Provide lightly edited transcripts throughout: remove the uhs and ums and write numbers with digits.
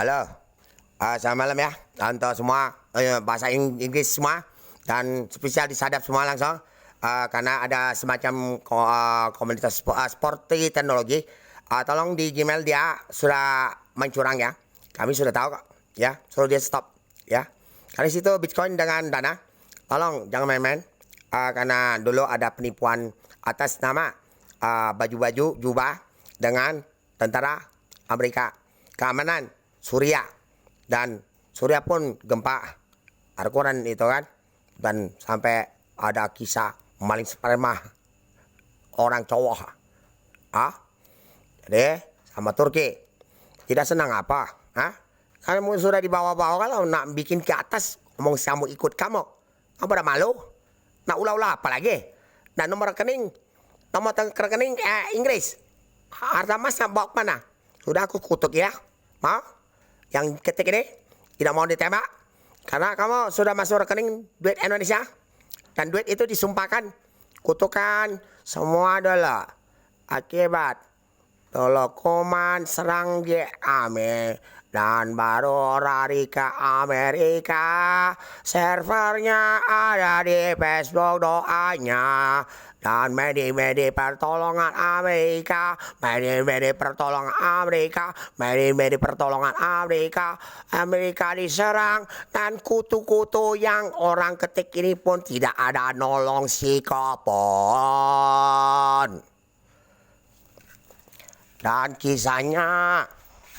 Halo, selamat malam ya untuk semua bahasa Inggris semua dan spesial disadap semua langsung karena ada semacam komunitas sporty teknologi. Tolong di Gmail dia sudah mencurang ya. Kami sudah tahu kok ya, suruh dia stop ya. Karena situ Bitcoin dengan Dana. Tolong jangan main-main karena dulu ada penipuan atas nama baju-baju jubah dengan tentara Amerika, keamanan Surya, dan Surya pun gempa Al-Quran itu kan, dan sampai ada kisah maling sperma orang cowok jadi sama Turki tidak senang apa kamu sudah dibawa-bawa. Kalau nak bikin ke atas ngomong kamu ikut kamu ada malu nak ulah-ulah apa lagi. Dan nomor rekening Inggris harta mas nak bawa mana sudah aku kutuk ya. Yang ketik ini tidak mau ditembak karena kamu sudah masuk rekening duit Indonesia dan duit itu disumpahkan. Kutukan semua adalah akibat Tolokoman serang di dan baru lari ke Amerika. Servernya ada di Facebook doanya. Dan medi pertolongan Amerika, medi pertolongan Amerika, medi pertolongan Amerika. Amerika diserang dan kutu-kutu yang orang ketik ini pun tidak ada nolong si kopon. Dan kisahnya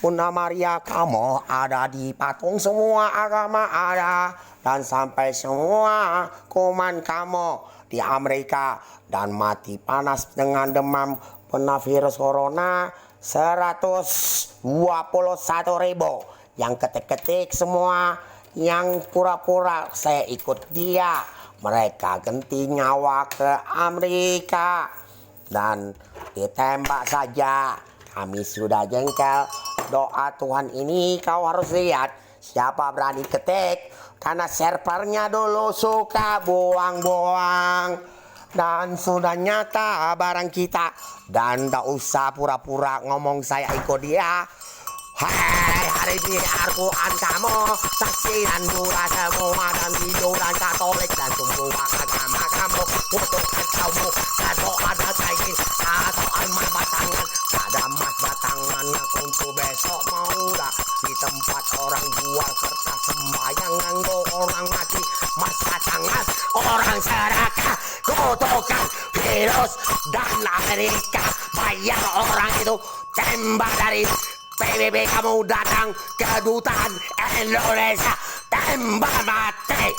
Bunda Maria kamu ada di patung, semua agama ada, dan sampai semua kuman kamu di Amerika dan mati panas dengan demam kena virus corona 121.000 yang ketik-ketik semua, yang pura-pura saya ikut dia, mereka ganti nyawa ke Amerika dan ditembak saja. Kami sudah jengkel. Doa Tuhan ini kau harus lihat siapa berani ketik, karena servernya dulu suka buang-buang. Dan sudah nyata barang kita, dan tak usah pura-pura ngomong saya ikut dia. Hei, hari ini Al-Quran kamu, saksi dan dura semua, dan Hindu dan Katolik dan semua agama kamu, kutukan kamu, atau ada kain, atau emas batangan, ada emas batangan untuk besok mau dah di tempat orang jual kertas sembayang nganggo orang mati, emas batangan orang serakah, kutukan virus dan Amerika, bayar orang itu tembak dari PBB kamu datang ke kedutaan Indonesia, tembak mati.